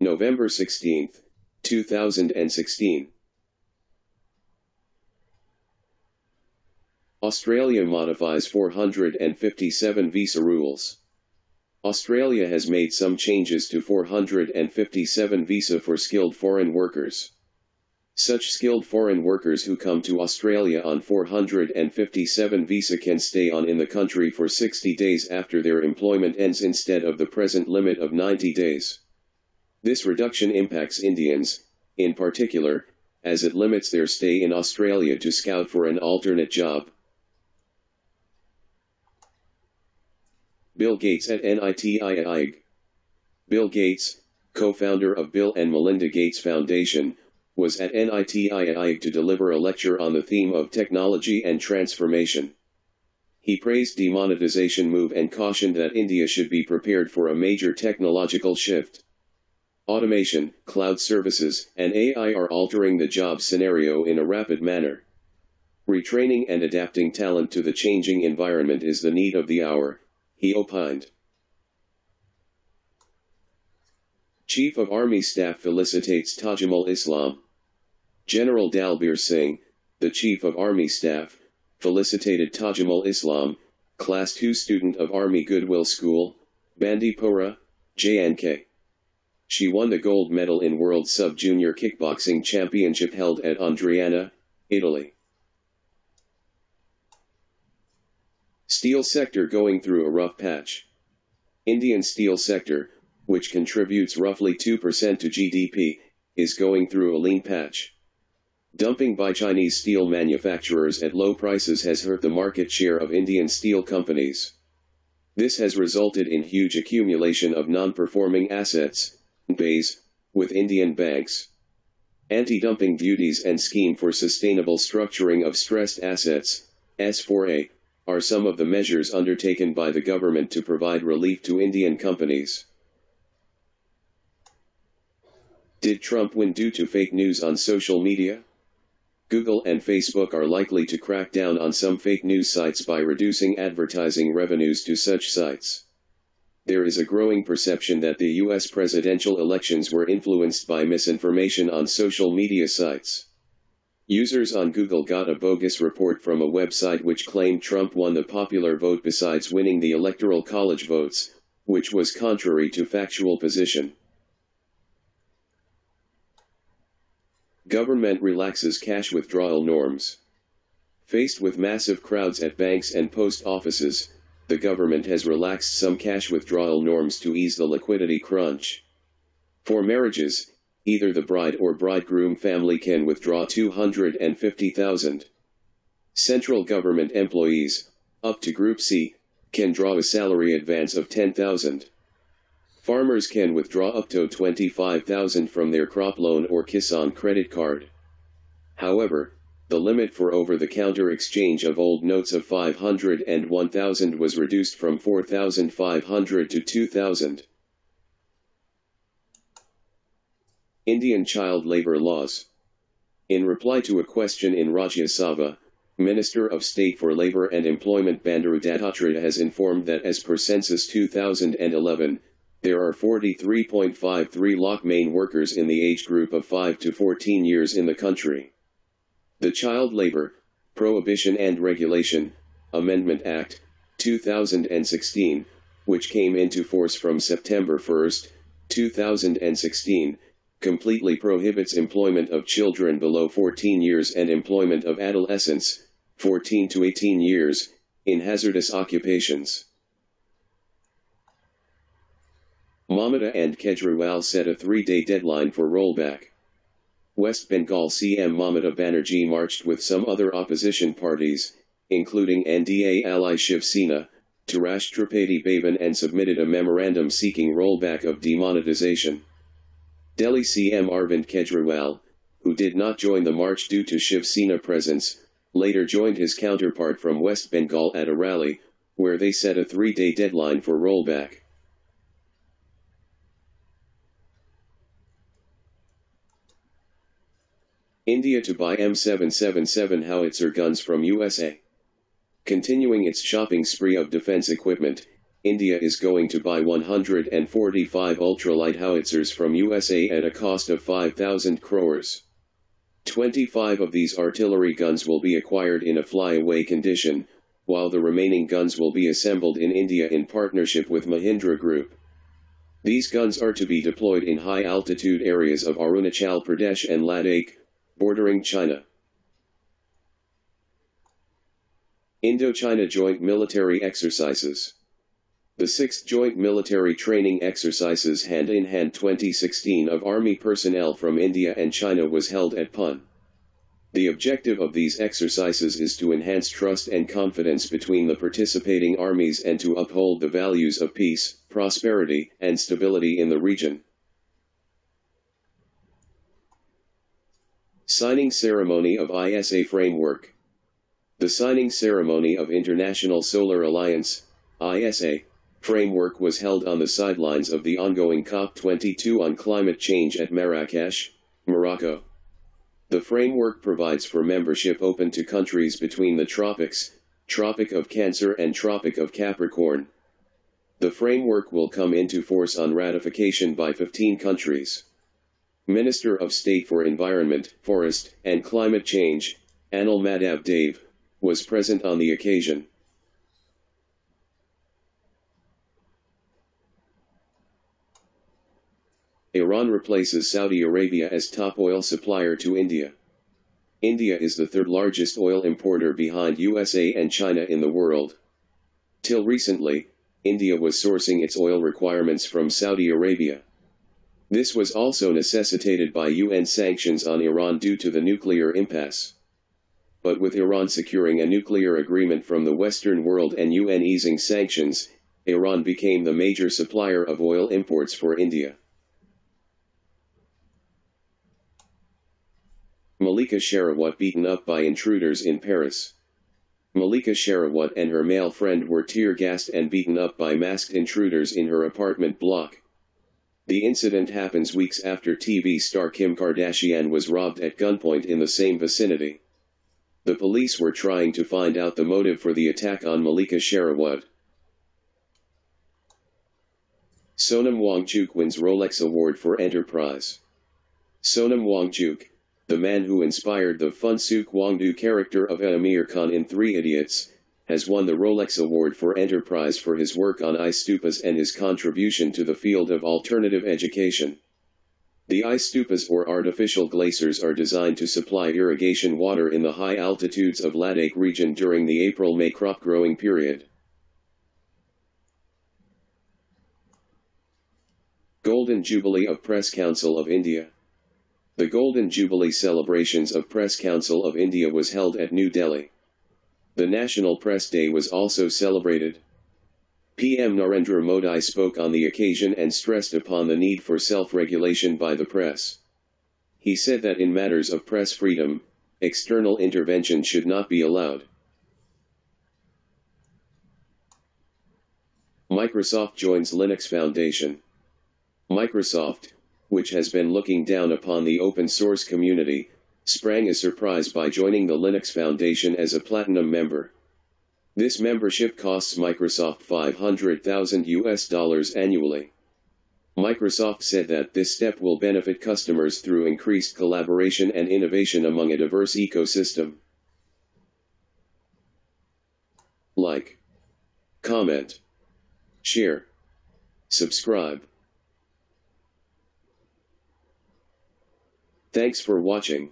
November 16, 2016. Australia modifies 457 visa rules. Australia has made some changes to 457 visa for skilled foreign workers. Such skilled foreign workers who come to Australia on 457 visa can stay on in the country for 60 days after their employment ends instead of the present limit of 90 days. This reduction impacts Indians, in particular, as it limits their stay in Australia to scout for an alternate job. Bill Gates at NITI Aayog. Bill Gates, co-founder of Bill and Melinda Gates Foundation, was at NITI Aayog to deliver a lecture on the theme of technology and transformation. He praised demonetization move and cautioned that India should be prepared for a major technological shift. Automation, cloud services, and AI are altering the job scenario in a rapid manner. Retraining and adapting talent to the changing environment is the need of the hour, he opined. Chief of Army Staff felicitates Tajamul Islam. General Dalbir Singh, the Chief of Army Staff, felicitated Tajamul Islam, Class 2 student of Army Goodwill School, Bandipora, J&K. She won the gold medal in World Sub-Junior Kickboxing Championship held at Andriana, Italy. Steel sector going through a rough patch. Indian steel sector, which contributes roughly 2% to GDP, is going through a lean patch. Dumping by Chinese steel manufacturers at low prices has hurt the market share of Indian steel companies. This has resulted in huge accumulation of non-performing assets, NPAs, with Indian banks. Anti-dumping duties and scheme for sustainable structuring of stressed assets, S4A, are some of the measures undertaken by the government to provide relief to Indian companies. Did Trump win due to fake news on social media? Google and Facebook are likely to crack down on some fake news sites by reducing advertising revenues to such sites. There is a growing perception that the U.S. presidential elections were influenced by misinformation on social media sites. Users on Google got a bogus report from a website which claimed Trump won the popular vote besides winning the Electoral College votes, which was contrary to factual position. Government relaxes cash withdrawal norms. Faced with massive crowds at banks and post offices, the government has relaxed some cash withdrawal norms to ease the liquidity crunch. For marriages, either the bride or bridegroom family can withdraw $250,000. Central government employees, up to Group C, can draw a salary advance of $10,000. Farmers can withdraw up to $25,000 from their crop loan or Kisan credit card. However, the limit for over-the-counter exchange of old notes of $500 and $1,000 was reduced from $4,500 to $2,000. Indian child labor laws. In reply to a question in Rajya Sabha, Minister of State for Labor and Employment Bandaru Dattatreya has informed that as per Census 2011, there are 43.53 lakh main workers in the age group of 5 to 14 years in the country. The Child Labor, Prohibition and Regulation, Amendment Act, 2016, which came into force from September 1, 2016, completely prohibits employment of children below 14 years and employment of adolescents, 14 to 18 years, in hazardous occupations. Mamata and Kejriwal set a 3-day deadline for rollback. West Bengal CM Mamata Banerjee marched with some other opposition parties, including NDA ally Shiv Sena, to Rashtrapati Bhavan and submitted a memorandum seeking rollback of demonetization. Delhi CM Arvind Kejriwal, who did not join the march due to Shiv Sena presence, later joined his counterpart from West Bengal at a rally, where they set a 3-day deadline for rollback. India to buy M777 Howitzer guns from USA. Continuing its shopping spree of defense equipment, India is going to buy 145 ultralight howitzers from USA at a cost of 5,000 crores. 25 of these artillery guns will be acquired in a flyaway condition, while the remaining guns will be assembled in India in partnership with Mahindra Group. These guns are to be deployed in high-altitude areas of Arunachal Pradesh and Ladakh, bordering China. Indo-China Joint Military Exercises. The 6th Joint Military Training Exercises Hand-in-Hand 2016 of Army personnel from India and China was held at Pune. The objective of these exercises is to enhance trust and confidence between the participating armies and to uphold the values of peace, prosperity, and stability in the region. Signing Ceremony of ISA Framework. The signing ceremony of International Solar Alliance, ISA, framework was held on the sidelines of the ongoing COP22 on climate change at Marrakesh, Morocco. The framework provides for membership open to countries between the tropics, Tropic of Cancer and Tropic of Capricorn. The framework will come into force on ratification by 15 countries. Minister of State for Environment, Forest, and Climate Change, Anil Madhav Dave, was present on the occasion. Iran replaces Saudi Arabia as top oil supplier to India. India is the third largest oil importer behind USA and China in the world. Till recently, India was sourcing its oil requirements from Saudi Arabia. This was also necessitated by UN sanctions on Iran due to the nuclear impasse. But with Iran securing a nuclear agreement from the Western world and UN easing sanctions, Iran became the major supplier of oil imports for India. Mallika Sherawat beaten up by intruders in Paris. Mallika Sherawat and her male friend were tear-gassed and beaten up by masked intruders in her apartment block. The incident happens weeks after TV star Kim Kardashian was robbed at gunpoint in the same vicinity. The police were trying to find out the motive for the attack on Mallika Sherawat. Sonam Wangchuk wins Rolex Award for Enterprise. Sonam Wangchuk, the man who inspired the Funsuk Wangdu character of Amir Khan in Three Idiots, has won the Rolex Award for Enterprise for his work on ice stupas and his contribution to the field of alternative education. The ice stupas or artificial glaciers are designed to supply irrigation water in the high altitudes of Ladakh region during the April-May crop growing period. Golden Jubilee of Press Council of India. The Golden Jubilee celebrations of Press Council of India was held at New Delhi. The National Press Day was also celebrated. PM Narendra Modi spoke on the occasion and stressed upon the need for self-regulation by the press. He said that in matters of press freedom, external intervention should not be allowed. Microsoft joins Linux Foundation. Microsoft, which has been looking down upon the open source community, sprang a surprise by joining the Linux Foundation as a platinum member. This membership costs Microsoft $500,000 annually. Microsoft said that this step will benefit customers through increased collaboration and innovation among a diverse ecosystem. Like, comment, share, subscribe. Thanks for watching.